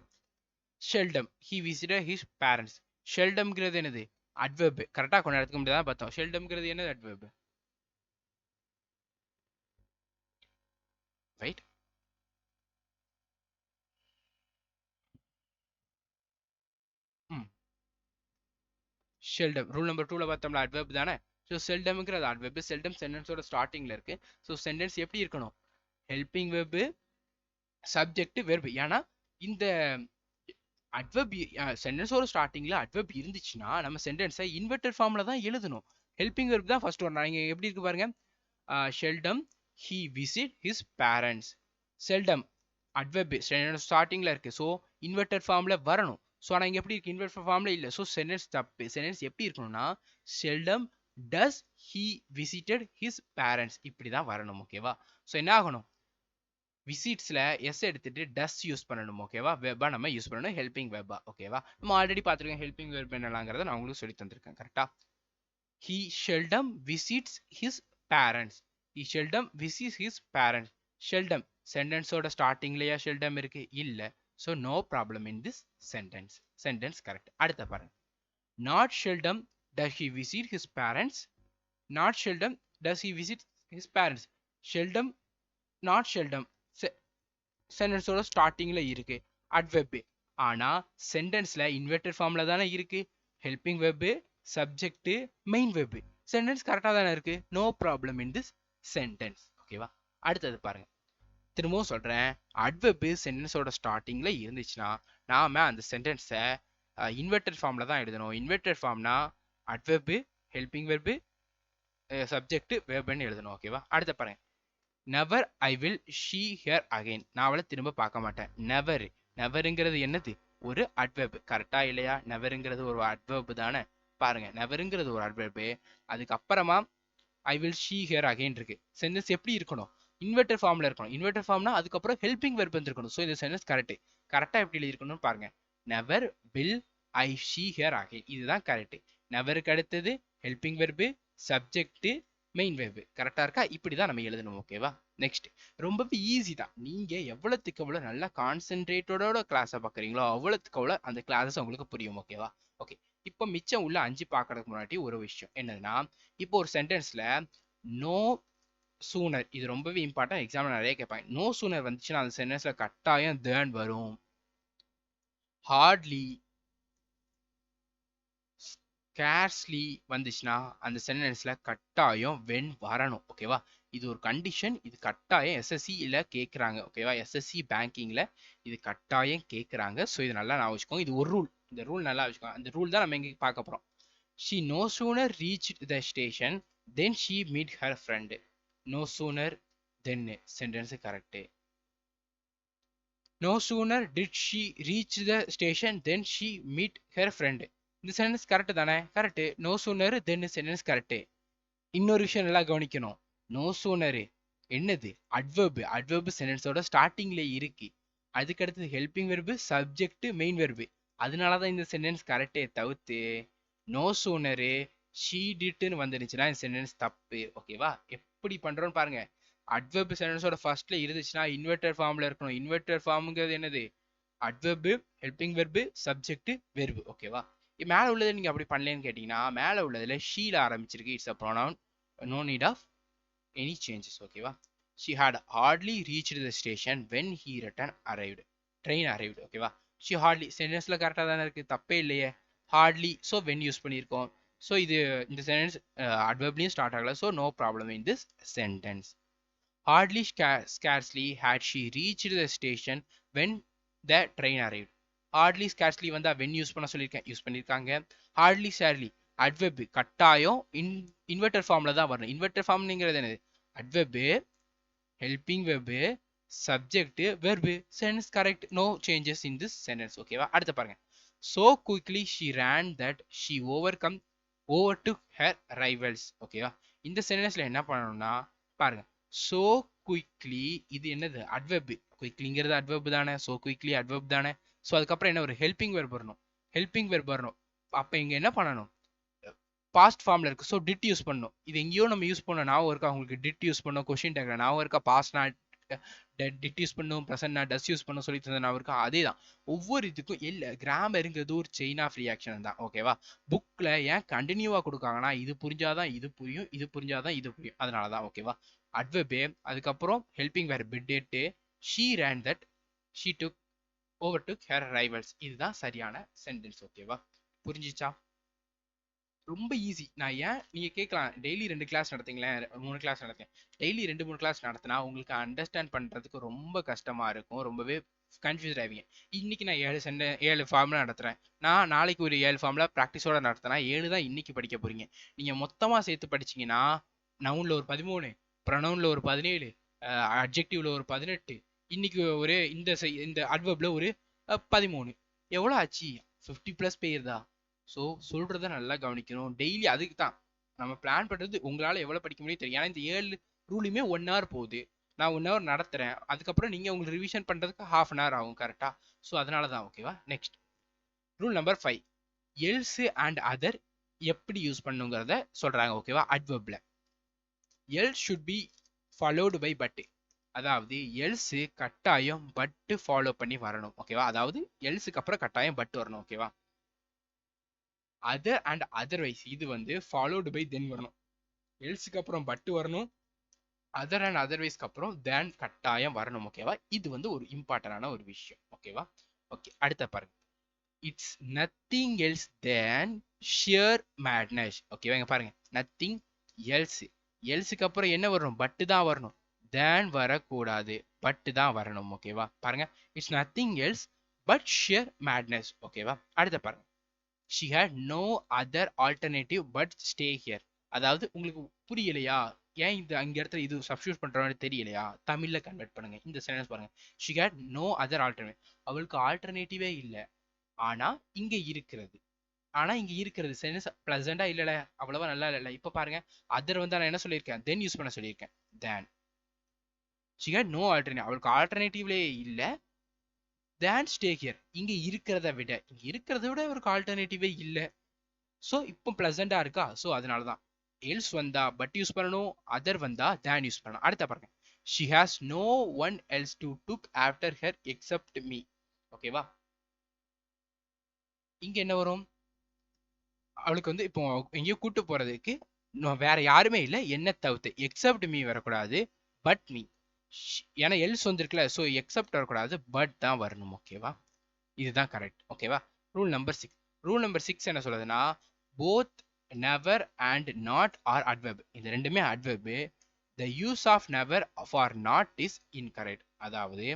seldom he visited his parents. ஷெல்டம்ங்கிறது என்னது? அட்வெர்ப். கரெக்டாக கொஞ்ச நேரத்துக்கு முன்னாடி தான் பார்த்தோம். ஷெல்டம்ங்கிறது என்னது? Adverb. Right? Seldom rule number 2ல பார்த்தோம்ல அட்வெர்ப் தானே. ஸோ செல்டம்ங்கிறது அட்வெர்ப். செல்டம் சென்டென்ஸோட ஸ்டார்டிங்ல இருக்கு. ஸோ சென்டென்ஸ் எப்படி இருக்கணும்? Helping verb, subject, verb. ஏன்னா இந்த அட்வெர்ப் சென்டென்ஸோட ஸ்டார்டிங்ல அட்வெர்ப் இருந்துச்சுன்னா நம்ம சென்டென்ஸை இன்வெர்டட் ஃபார்ம்ல தான் எழுதணும். ஹெல்பிங் வெர்ப் தான் ஃபர்ஸ்ட் வரணும். இங்க எப்படி இருக்கு பாருங்க, seldom he visit his parents. Seldom adverb ஸ்டார்டிங்ல இருக்கு. ஸோ இன்வெர்டட் ஃபார்ம்ல வரணும். ஸோ ஆனால் இங்கே எப்படி இருக்கு? இன்வெர்டட் ஃபார்ம்ல இல்லை. ஸோ சென்டென்ஸ் தப்பு. சென்டென்ஸ் எப்படி இருக்கணும்னா seldom does he visited his parents, இப்படி தான் வரணும். ஓகேவா? ஸோ என்ன ஆகணும்? விசிட்ஸ்ல எஸ் எடுத்துட்டு டஸ் யூஸ் பண்ணணும். ஓகேவா? வெப்பா நம்ம யூஸ் பண்ணணும். ஹெல்பிங் வெப்பா. ஓகேவா? நம்ம ஆல்ரெடி பார்த்துருக்கோம் ஹெல்பிங் வெப் என்னலாங்கிறத நான் உங்களுக்கு சொல்லி தந்திருக்கேன். கரெக்டா? He seldom visits his parents. He seldom visits his parents. Seldom சென்டென்ஸோட ஸ்டார்டிங்லயா ஷெல்டம் இருக்கு? இல்ல. So no problem in this sentence. Sentence correct. அடுத்த பாருங்க, not seldom does he visit his parents. Not seldom does he visit his parents. Seldom, not seldom சென்டென்ஸோட ஸ்டார்டிங்ல இருக்கு adverb. ஆனா சென்டென்ஸ்ல இன்வெர்டட் ஃபார்ம்ல தானே இருக்கு. Helping verb, subject, main verb. Sentence கரெக்டா தானே இருக்கு. No problem in this sentence. ஓகேவா? அடுத்தது பாருங்க, திரும்பவும் சொல்றேன், அட்வெர்ப் சென்டென்ஸோட ஸ்டார்டிங்ல இருந்துச்சுன்னா நாம அந்த சென்டென்ஸை இன்வெர்டட் ஃபார்ம்ல தான் எழுதணும். இன்வெர்டட் ஃபார்ம்னா அட்வெர்ப், ஹெல்பிங் வெர்ப், சப்ஜெக்ட், வெர்ப்னு எழுதணும். ஓகேவா? அடுத்த பாருங்க, never I will she hear again. நான் அவளை திரும்ப பார்க்க மாட்டேன். நெவர், நெவருங்கிறது என்னது? ஒரு அட்வெர்ப். கரெக்டா இல்லையா? நெவருங்கிறது ஒரு அட்வெர்ப் தானே. பாருங்க, நெவருங்கிறது ஒரு அட்வெர்ப். அதுக்கப்புறமா ஐ வில் ஷீ ஹியர் அகைன் இருக்கு. சென்டென்ஸ் எப்படி இருக்கணும்? இன்வெர்டர் ஃபார்ம்ல இருக்கணும். இன்வெர்டர் ஃபார்ம்னா அதுக்கப்புறம் ஹெல்பிங் வெர்ப் வந்துருக்கணும். ஸோ இந்த சென்டென்ஸ் கரெக்ட். கரெக்டா எப்படி எழுதிருக்கணும்னு பாருங்க, never will I she hear again. இதுதான் கரெக்ட். நெவருக்கு அடுத்தது helping verb, subject, main verb. கரெக்டா இருக்கா? இப்படி தான் நம்ம எழுதணும். ஓகேவா? நெக்ஸ்ட், ரொம்பவே ஈஸி தான். நீங்க எவ்வளவுக்கு எவ்வளவு நல்லா கான்சென்ட்ரேட்டோட கிளாஸை பார்க்குறீங்களோ அவ்வளவுக்கு அவ்வளோ அந்த கிளாஸஸ் உங்களுக்கு புரியும். ஓகேவா? ஓகே, இப்போ மிச்சம் உள்ள 5 பார்க்கறதுக்கு முன்னாடி ஒரு விஷயம் என்னதுன்னா, இப்போ ஒரு சென்டென்ஸ்ல நோ சூனர், இது ரொம்பவே இம்பார்ட்டன்ட், எக்ஸாம்ல நிறைய கேட்பாங்க. நோ சூனர் வந்துச்சுன்னா அந்த சென்டென்ஸ்ல கட்டாயம் தேன் வரும். ஹார்ட்லி, ஸ்கேர்ஸ்லி வந்துச்சுன்னா அந்த சென்டென்ஸ்ல கட்டாயம் வென் வரணும். ஓகேவா? இது ஒரு கண்டிஷன். இது கட்டாயம் எஸ்எஸ்சியில் கேட்குறாங்க. ஓகேவா? எஸ்எஸ்சி பேங்கிங்கில் இது கட்டாயம் கேட்குறாங்க. ஸோ இது நல்லா நான் வச்சுக்கோங்க. இது ஒரு ரூல். இந்த ரூல் நல்லா வச்சுக்கோங்க. அந்த ரூல் தான் நம்ம இங்கே பார்க்க போகிறோம். She no sooner reach the station then she meet her friend. No sooner then sentence correct. No sooner did she reach the station then she meet her friend. இந்த சென்டென்ஸ் கரெக்ட் தானே? Correct. No sooner then sentence correct. இன்னொரு விஷயம் நல்லா கவனிக்கணும், no sooner என்னது? Adverb. Adverb சென்டென்ஸோட ஸ்டார்டிங்ல இருக்கு. அதுக்கு அடுத்தது helping verb, subject, main verb. அதனால தான் இந்த சென்டென்ஸ் கரெக்டே தவிர்த்து நோ சூனரு ஷீ டிட்னு வந்துருச்சுன்னா இந்த சென்டென்ஸ் தப்பு. ஓகேவா? எப்படி பண்றோம்னு பாருங்க. அட்வெர்ப் சென்டென்ஸோட ஃபர்ஸ்ட்ல இருந்துச்சுன்னா இன்வெர்டர் ஃபார்ம்ல இருக்கணும். இன்வெர்டர் ஃபார்ம்ங்கிறது என்னது? Adverb, helping verb, subject, verb. ஓகேவா? மேல உள்ளதை நீங்க அப்படி பண்ணலன்னு கேட்டீங்கன்னா மேல உள்ளதுல ஷீல ஆரம்பிச்சிருக்கு. It's a pronoun. No need of any changes. ஓகேவா? she had hardly reached the station when he returned arrived. train arrived. ஓகேவா? she hardly சென்டென்ஸ்ல கரெக்டா தானே இருக்கு, தப்பே இல்லையே. hardly so when யூஸ் பண்ணியிருக்கோம். ஸோ இது இந்த சென்டென்ஸ் அட்வெர்ப்லையும் ஸ்டார்ட் ஆகல. So no problem in this sentence. hardly scarcely had she reached the station when the train arrived. hardly scarcely வந்தா when யூஸ் பண்ண சொல்லியிருக்கேன், யூஸ் பண்ணியிருக்காங்க. hardly sadly அட்வெர்ப் கட்டாயம் இன்வெர்டர் ஃபார்ம்ல தான் வரணும். இன்வெர்டர் ஃபார்ம்ங்கிறது என்னது? Adverb, helping verb, subject, verb, sentence correct, no changes in this sentence. ஓகேவா? அடுத்து பாருங்க. So quickly she ran that she overtook her rivals. ஓகேவா? இந்த சென்டென்ஸ்ல என்ன பண்ணணும்னா பாருங்க. so quickly இது என்னது? அட்வெர்ப். குயிக்லிங்கிறது அட்வெர்ப் தானே. so quickly அட்வெர்ப் தானே. ஸோ அதுக்கப்புறம் என்ன? ஒரு ஹெல்பிங் வெர்ப் வரணும். ஹெல்பிங் வெர்ப் வரணும். அப்ப இங்க என்ன பண்ணணும்? பாஸ்ட் ஃபார்ம்ல இருக்கு. ஸோ டிட் யூஸ் பண்ணணும். இது எங்கேயோ நம்ம யூஸ் பண்ணோம். ஞாபகம் இருக்கா உங்களுக்கு? டிட் யூஸ் பண்ணோம் கொஸ்டின் டேக்ல. ஞாபகம் இருக்கா? பாஸ்ட்னா டிட் யூஸ் பண்ணும், ப்ரெசென்ட்னா டஸ் யூஸ் பண்ண சொல்லி தந்தது ஞாபகம் இருக்கா? அதே தான் ஒவ்வொரு இதுக்கும். இல்ல கிராமருங்கிறது ஒரு செயின் ஆஃப் ரியாக்ஷன் தான். ஓகேவா? புக்ல ஏன் கண்டினியூவா கொடுக்காங்கன்னா இது புரிஞ்சாதான் இது புரியும், இது புரிஞ்சாதான் இது புரியும். அதனாலதான். ஓகேவா? அட்வெர்ப், அதுக்கப்புறம் helping verb did, she ran that she overtook her rivals. இதுதான் சரியான சென்டென்ஸ். ஓகேவா? புரிஞ்சிச்சா? ரொம்ப ஈஸி. நான் ஏன் நீங்க கேட்கலாம், டெய்லி 2 கிளாஸ் நடத்தீங்களேன், 3 கிளாஸ் நடத்தேன். டெய்லி 2-3 கிளாஸ் நடத்தினா உங்களுக்கு அண்டர்ஸ்டாண்ட் பண்றதுக்கு ரொம்ப கஷ்டமா இருக்கும். ரொம்பவே கன்ஃபியூஸ் ஆவீங்க. இன்னைக்கு நான் 7 ஃபார்முலா நடத்துறேன். நான் நாளைக்கு ஒரு 7 ஃபார்முலா ப்ராக்டிஸோட நடத்தினா 7 தான் இன்னைக்கு படிக்க போறீங்க. நீங்க மொத்தமா சேர்த்து படிச்சீங்கன்னா நவுன்ல ஒரு 13, ப்ரொனவுன்ல ஒரு 17, அட்ஜெக்டிவ்ல ஒரு 18, இன்னைக்கு ஒரு இந்த அட்வெர்ப்ல ஒரு 13. எவ்வளவு ஆச்சு? 50+ போயிருதா? ஸோ சொல்றத நல்லா கவனிக்கணும். டெய்லி அதுக்கு தான் நம்ம பிளான் பண்றது. உங்களால எவ்வளவு படிக்க முடியும் தெரியும். ஏன்னா இந்த 7 ரூலுமே 1 hour போகுது. நான் 1 hour நடத்துறேன். அதுக்கப்புறம் நீங்க உங்களுக்கு ரிவிஷன் பண்றதுக்கு ½ an hour ஆகும். கரெக்டா? ஸோ அதனால தான். ஓகேவா? Next rule number 5. Else and other எப்படி யூஸ் பண்ணுங்கிறத சொல்றாங்க. ஓகேவா? அட்வெர்ப்ல else should be followed by but. அதாவது எல்ஸ் கட்டாயம் பட் ஃபாலோ பண்ணி வரணும். ஓகேவா? அதாவது எல்ஸுக்கு அப்புறம் கட்டாயம் பட் வரணும். ஓகேவா? அதர் அண்ட் அதர்வைஸ் இது வந்து ஃபாலோடு பை தென் வரணும். எல்ஸுக்கு அப்புறம் பட் வரணும். அதர் அண்ட் அதர்வைஸ்க்கு அப்புறம் தென் கட்டாயம் வரணும். ஓகேவா? இது வந்து ஒரு இம்பார்ட்டன்டான ஒரு விஷயம். ஓகேவா? ஓகே, அடுத்த பாருங்க. It's nothing else then shear madness. ஓகேவா? இங்க பாருங்க. Nothing else. எல்ஸுக்கு அப்புறம் என்ன வரணும்? பட்டு தான் வரணும். தென் வரக்கூடாது. பட்டு தான் வரணும். ஓகேவா? பாருங்க. It's nothing else but shear madness. ஓகேவா? அடுத்த பாருங்க. she had no other alternative but stay here. அதாவது உங்களுக்கு புரியலையா? ஏன் இந்த அங்க இடத்துல இது சப்ஸ்டியூட் பண்றோம்னு தெரியலையா? தமிழ்ல கன்வெர்ட் பண்ணுங்க. இந்த சென்டென்ஸ் பாருங்க. she had no other alternative. அவளுக்கு ஆல்டர்னேட்டிவே இல்ல. ஆனா இங்க இருக்கிறது. ஆனா இங்க இருக்கிறது சென்டென்ஸ் ப்ளசண்டா இல்லல, அவ்வளவா நல்லா இல்ல. இப்ப பாருங்க. அதர் வந்து நான் என்ன சொல்லியிருக்கேன்? தென் யூஸ் பண்ண சொல்லியிருக்கேன். then she had no alternative. அவளுக்கு ஆல்டர்னேட்டிவ்லே இல்ல. தேன் ஸ்டே ஹியர். இங்க இருக்கிறத விட ஒரு ஆல்டர்னேட்டிவே இல்ல. சோ இப்போ பிளசண்டா இருக்கா? சோ அதனால தான் எல்ஸ் வந்தா பட் யூஸ் பண்ணணும், அதர் வந்தா தேன் யூஸ் பண்ணணும். அடுத்த பாருங்க. she has no one else to took after her except me. ஓகேவா? இங்க என்ன வரும்? அவளுக்கு வந்து இப்போ எங்கேயோ கூட்டு போறதுக்கு வேற யாருமே இல்ல என்ன தவிர்த்து. எக்ஸப்ட் மீ வரக்கூடாது, பட் மீ. ஏன்னா எல்ஸ் வந்திருக்குல, சோ எக்ஸப்ட் வரக்கூடாது, பட் தான் வரணும். ஓகேவா? இதுதான் கரெக்ட். ஓகேவா? Rule number 6. ரூல் நம்பர் 6 என்ன சொல்லுதுன்னா, both never and not are adverb. இது ரெண்டுமே adverb. the use of never for not is incorrect. அதாவது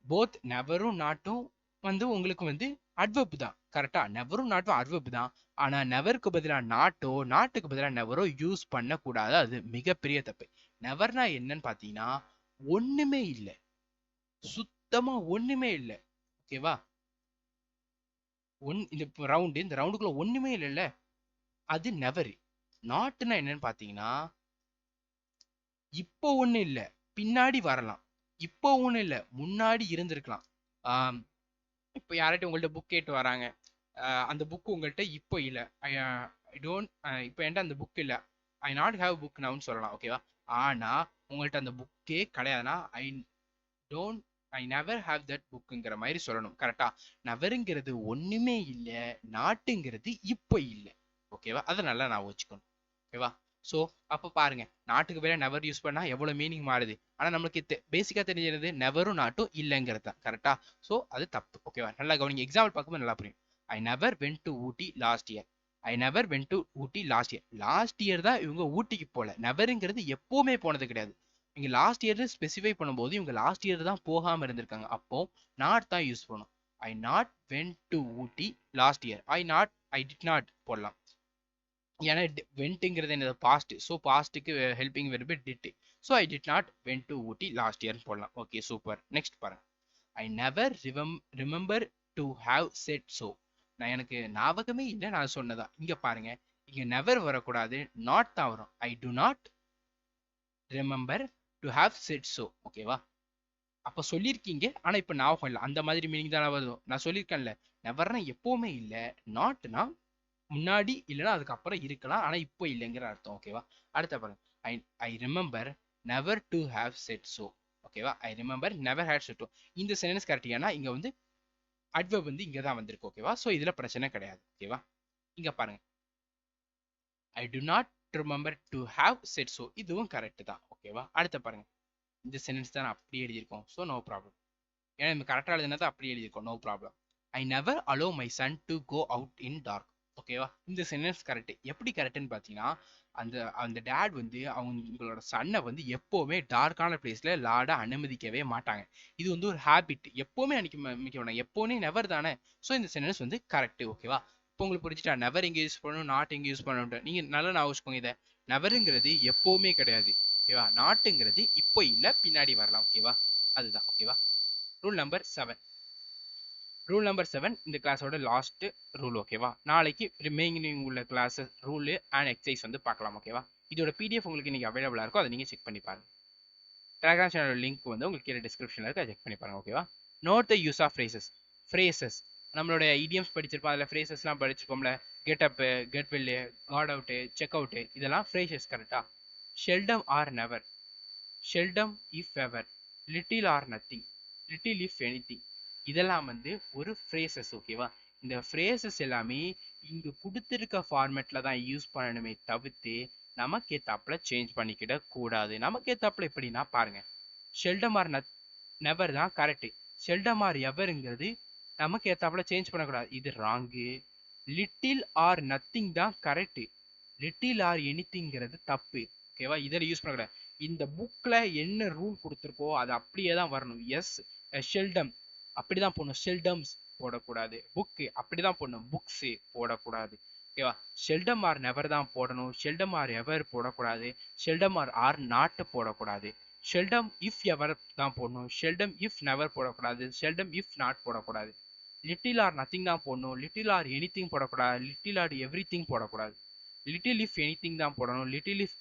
போத் நெவரும் நாட்டும் வந்து உங்களுக்கு வந்து அட்வெர்ப் தான். கரெக்டா? நெவரும் நாட்டும் அட்வெர்ப் தான். ஆனா நெவருக்கு பதிலா நாட்டோ, நாட்டுக்கு பதிலா நெவரோ யூஸ் பண்ண கூடாது. அது மிகப்பெரிய தப்பு. நெவர்னா என்னன்னு பாத்தீங்கன்னா ஒண்ணுமே இல்ல, சுத்தமா ஒண்ணுமே இல்ல. ஓகேவா? இந்த ரவுண்டுக்குள்ள ஒண்ணுமே இல்லைல்ல, அது நெவர். நாட்னா என்னன்னு பாத்தீங்கன்னா இப்போ ஒண்ணு இல்ல, பின்னாடி வரலாம். இப்போ ஒண்ணு இல்ல, முன்னாடி இருந்திருக்கலாம். இப்போ யார்கிட்ட உங்கள்ட்ட புக் கேட்டு வராங்க, அந்த புக் உங்கள்கிட்ட இப்போ இல்ல. ஐ டோன்ட், இப்போ என்கிட்ட அந்த புக் இல்ல, ஐ நாட் ஹேவ் புக் நவுன்னு சொல்லலாம். ஓகேவா? ஆனா உங்கள்கிட்ட அந்த புக்கே கிடையாதுன்னா don't I never have that புக்குங்கிற மாதிரி சொல்லணும். கரெக்டா? நெவருங்கிறது ஒண்ணுமே இல்ல, நாட்டுங்கிறது இப்போ இல்ல. ஓகேவா? அதை நல்லா நான் வச்சுக்கணும். ஓகேவா? சோ அப்ப பாருங்க, நாட்டுக்கு வேற நெவர் யூஸ் பண்ணா எவ்வளவு மீனிங் மாறுது. ஆனா நம்மளுக்கு பேசிக்கா தெரிஞ்சது நெவரும் நாட்டும் இல்லைங்கிறது தான். கரெக்டா? சோ அது தப்பு. ஓகேவா? நல்லா கவனிங்க. எக்ஸாம்பிள் பார்க்கும்போது நல்லா புரியும். I never vent to Ooty last year. I never vent to Ooty last year. Last year தான் இவங்க ஊட்டிக்கு போல. நெவருங்கிறது எப்பவுமே போனது கிடையாது. இங்க லாஸ்ட் இயர் ஸ்பெசிஃபை பண்ணும்போது இவங்க லாஸ்ட் இயர் தான் போகாம இருந்திருக்காங்க. அப்போ நாட் தான் யூஸ் பண்ணும். I not went to Ooty last year. I did not போடலாம். ஏன்னா வென்ட்டுங்கிறது என்னது பாஸ்ட். ஸோ பாஸ்ட்டுக்கு helping verb did. So I did not went to Ooty last இயர்னு போடலாம். Okay super. நெக்ஸ்ட் பாருங்க. I never remember to have said so. நான் எனக்கு ஞாபகமே இல்லை நான் சொன்னதா. இங்க பாருங்க, இங்க நெவர் வரக்கூடாது, நாட் தான் வரும். I do not remember to have said so. ஓகேவா? அப்ப சொல்லியிருக்கீங்க ஆனா இப்ப ஞாபகம் இல்லை, அந்த மாதிரி மீனிங் தான் வரும். நான் சொல்லியிருக்கேன்ல, நெவர்னா எப்பவுமே இல்லை, நாட்னா முன்னாடி இல்லைன்னா அதுக்கப்புறம் இருக்கலாம் ஆனா இப்போ இல்லைங்கிற அர்த்தம். ஓகேவா? அடுத்த பாருங்க. I I remember never to have said so. ஓகேவா? I remember never had said so. இந்த சென்டென்ஸ் கரெக்ட். ஏன்னா இங்க வந்து அட்வர்ப் வந்து இங்க தான் வந்திருக்கு. ஓகேவா? ஸோ இதுல பிரச்சனை கிடையாது. ஓகேவா? இங்க பாருங்க. I do not remember to have said so. இதுவும் கரெக்ட் தான். ஓகேவா? அடுத்த பாருங்க. இந்த சென்டென்ஸ் தான் அப்படியே எழுதியிருக்கோம். So no problem. ஏன்னா நம்ம கரெக்டாக எழுதினதை அப்படியே எழுதியிருக்கோம். No problem. I never allow my son to go out in dark. ஓகேவா? இந்த சென்டென்ஸ் கரெக்ட். எப்படி கரெக்ட்னு பார்த்தீங்கன்னா, அந்த அந்த டேட் வந்து அவங்களோட சன்னை வந்து எப்போவுமே டார்க்கான பிளேஸ்ல லாட அனுமதிக்கவே மாட்டாங்க. இது வந்து ஒரு ஹேபிட். எப்போவுமே அனுமதிக்க வேணாம். எப்போவுமே நெவர் தானே. ஸோ இந்த சென்டென்ஸ் வந்து கரெக்ட். ஓகேவா? இப்போ உங்களுக்கு புரிஞ்சுட்டா நெவர் எங்கே யூஸ் பண்ணணும், நாட் எங்கே யூஸ் பண்ணணும். நீங்க நல்லா நான் வச்சுக்கோங்க. இதை நெவருங்கிறது எப்போவுமே கிடையாது. ஓகேவா? நாட்டுங்கிறது இப்போ இல்லை, பின்னாடி வரலாம். ஓகேவா? அதுதான். ஓகேவா? Rule number 7. ரூல் நம்பர் 7 இந்த கிளாஸோட லாஸ்ட் ரூல். ஓகேவா? நாளைக்கு ரிமைனிங் உள்ள கிளாஸஸ் ரூல் அண்ட் எக்ஸசைஸ் வந்து பார்க்கலாம். ஓகேவா? இதோட பிடிஎஃப் உங்களுக்கு இன்னைக்கு அவைலபிளா இருக்கும். அதை நீங்க செக் பண்ணி பாருங்க. டெலிகிராம் சேனல் லிங்க் வந்து உங்களுக்கு கீழே டிஸ்கிரிப்ஷன்ல இருக்கு. அதை செக் பண்ணி பாருங்க. ஓகேவா? Note the use of phrases. Phrases நம்மளோட இடியம்ஸ் படிச்சிருப்போம். அதில் ஃப்ரேசஸ்லாம் படிச்சிருக்கோம்ல. Get up, get well, got out, check out, இதெல்லாம் ஃப்ரேசஸ். கரெக்டா? Seldom or never, seldom if ever, little or nothing, little if anything, இதெல்லாம் வந்து ஒரு ஃப்ரேசஸ். ஓகேவா? இந்த ஃப்ரேசஸ் எல்லாமே இங்க கொடுத்துருக்க ஃபார்மேட்ல தான் யூஸ் பண்ணணுமே தவிர்த்து நமக்கு ஏத்தாப்புல சேஞ்ச் பண்ணிக்கிட கூடாது. நமக்கு ஏத்தாப்புல எப்படின்னா பாருங்க, ஷெல்டம் ஆர் நெவர் தான் கரெக்ட். ஷெல்டம் ஆர் எவருங்கிறது நமக்கு ஏத்தாப்புல சேஞ்ச் பண்ணக்கூடாது, இது ராங்கு. லிட்டில் ஆர் நத்திங் தான் கரெக்ட். லிட்டில் ஆர் எனிதிங்கிறது தப்பு. ஓகேவா? இதில் யூஸ் பண்ணக்கூடாது. இந்த புக்ல என்ன ரூல் கொடுத்துருக்கோ அது அப்படியே தான் வரணும். எஸ், ஷெல்டம் அப்படிதான் போடணும், ஷெல்டம்ஸ் போடக்கூடாது. புக்கு அப்படிதான் போடணும், புக்ஸ் போடக்கூடாது. ஓகேவா? ஷெல்டம் ஆர் நெவர் தான் போடணும். ஷெல்டம் ஆர் எவர் போடக்கூடாது. ஷெல்டம் ஆர் நாட் போடக்கூடாது. ஷெல்டம் இஃப் எவர் தான் போடணும். ஷெல்டம் இஃப் நெவர் போடக்கூடாது. ஷெல்டம் இஃப் நாட் போடக்கூடாது. லிட்டில் ஆர் நத்திங் தான் போடணும். லிட்டில் ஆர் எனிதிங் போடக்கூடாது. லிட்டில் ஆர் எவ்ரி திங் போடக்கூடாது. லிட்டில் இஃப் எனிதிங் தான் போடணும். Little if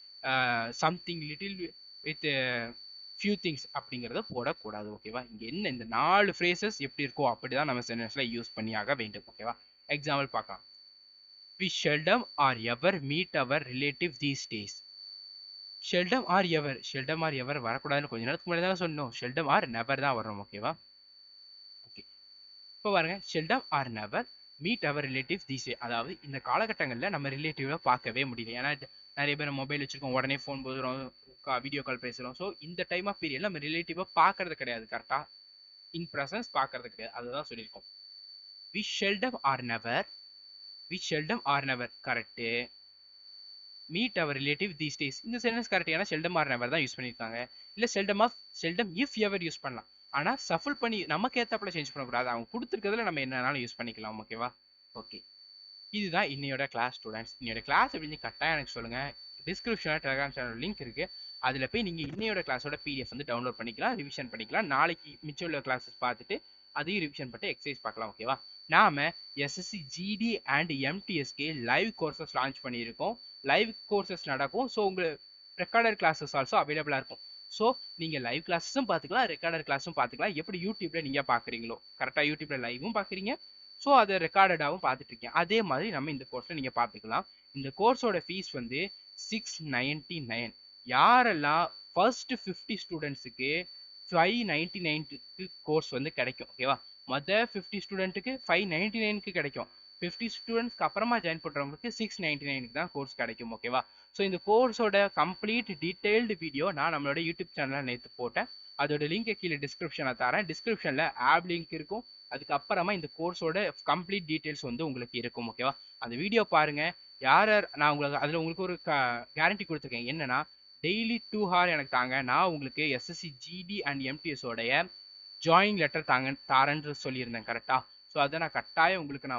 something, little with few things அப்படிங்கிறத போடக்கூடாது. ஓகேவா? இங்கே என்ன இந்த 4 ஃப்ரேசஸ் எப்படி இருக்கோ அப்படிதான் நம்ம சென்டென்ஸ்ல யூஸ் பண்ணியாக வேண்டும். ஓகேவா? எக்ஸாம்பிள் பார்க்கலாம். We seldom or ever meet our relative these days. Seldom or ever, seldom or ever வரக்கூடாதுன்னு கொஞ்ச நேரத்துக்கு முன்னாடி தான் சொன்னோம். seldom or never தான் வரணும். ஓகேவா? ஓகே, இப்போ பாருங்க, seldom or never meet our relative these days. அதாவது இந்த காலகட்டங்களில் நம்ம ரிலேட்டிவ்ல பார்க்கவே முடியல. ஏன்னா நிறைய பேர் மொபைல் வச்சிருக்கோம், உடனே ஃபோன் போதுறோம், வீடியோ கால் பேசுகிறோம். ஸோ இந்த டைம் ஆஃப் பீரியட்ல நம்ம ரிலேட்டிவை பார்க்கறது கிடையாது. கரெக்டாக இன் ப்ரெசன்ஸ் பார்க்கறது கிடையாது. அதுதான் சொல்லியிருக்கோம். We seldom or never, we seldom or never correct. Meet our relative these days, இந்த சென்டென்ஸ் கரெக்ட். ஏன்னா ஷெல்டம் ஆர் நெவர் தான் யூஸ் பண்ணியிருக்காங்க. இல்லை ஷெல்டம் இஃப் எவர் யூஸ் பண்ணலாம். ஆனால் சஃபுல் பண்ணி நமக்கு ஏற்றப்பல சேஞ்ச் பண்ணக்கூடாது. அவங்க கொடுத்துருக்கிறதுல நம்ம என்னன்னாலும் யூஸ் பண்ணிக்கலாம். ஓகேவா? ஓகே, இதுதான் இன்னையோட கிளாஸ் ஸ்டூடெண்ட்ஸ். இன்னையோட கிளாஸ் எப்படின்னு கரெக்டாக எனக்கு சொல்லுங்கள். டிஸ்கிரிப்ஷனில் டெலிகிராம் சேனல் லிங்க் இருக்குது. அதில் போய் நீங்கள் இன்னையோட கிளாஸோட பிடிஎஃப் வந்து டவுன்லோட் பண்ணிக்கலாம், ரிவிஷன் பண்ணிக்கலாம். நாளைக்கு மிச்சம் உள்ள கிளாஸஸ் பார்த்துட்டு அதையும் ரிவிஷன் பண்ணிட்டு எக்ஸசைஸ் பார்க்கலாம். ஓகேவா? நாம எஸ்எஸ்சி ஜிடி அண்ட் எம்டிஎஸ்கே லைவ் கோர்சஸ் லான்ச் பண்ணியிருக்கோம். லைவ் கோர்சஸ் நடக்கும். ஸோ உங்களுக்கு ரெக்கார்டட் கிளாஸஸ் ஆல்சோ அவைலபிளாக இருக்கும். ஸோ நீங்கள் லைவ் கிளாஸஸும் பார்த்துக்கலாம், ரெக்கார்டட் கிளாஸும் பார்த்துக்கலாம். எப்படி யூடியூப்ல நீங்கள் பார்க்குறீங்களோ, கரெக்டாக யூடியூப்ல லைவும் பார்க்குறீங்க, ஸோ அதை ரெக்கார்டடாகவும் பார்த்துட்டு இருக்கேன். அதே மாதிரி நம்ம இந்த கோர்ஸில் நீங்கள் பார்த்துக்கலாம். இந்த கோர்ஸோட ஃபீஸ் வந்து 699. யாரெல்லாம் ஃபர்ஸ்ட் 50 ஸ்டூடெண்ட்ஸுக்கு 599க்கு கோர்ஸ் வந்து கிடைக்கும். ஓகேவா? மொதல் 50 ஸ்டூடெண்ட்டுக்கு 599க்கு கிடைக்கும். 50 ஸ்டூடெண்ட்ஸ்க்கு அப்புறமா ஜாயின் பண்ணுறவங்களுக்கு 699க்கு தான் கோர்ஸ் கிடைக்கும். ஓகேவா? ஸோ இந்த கோர்ஸோட கம்ப்ளீட் டீட்டெயில்டு வீடியோ நான் நம்மளோட யூடியூப் சேனலில் நேற்று போட்டேன். அதோட லிங்கை கீழே டிஸ்கிரிப்ஷனில் தரேன். டிஸ்கிரிப்ஷனில் ஆப் லிங்க் இருக்கும். அதுக்கப்புறமா இந்த கோர்ஸோட கம்ப்ளீட் டீட்டெயில்ஸ் வந்து உங்களுக்கு இருக்கும். ஓகேவா? அந்த வீடியோ பாருங்க. யார் நான் உங்களுக்கு அதில் உங்களுக்கு ஒரு கேரண்டி கொடுத்துருக்கேன். என்னன்னா, டெய்லி 2 hour எனக்கு தாங்க, நான் உங்களுக்கு எஸ்எஸ்சி ஜிடி அண்ட் எம்டிஎஸ் உடைய ஜாயினிங் லெட்டர் தாரேன்னு சொல்லியிருந்தேன். கரெக்டா? ஸோ அதை நான் கட்டாயம் உங்களுக்கு நான்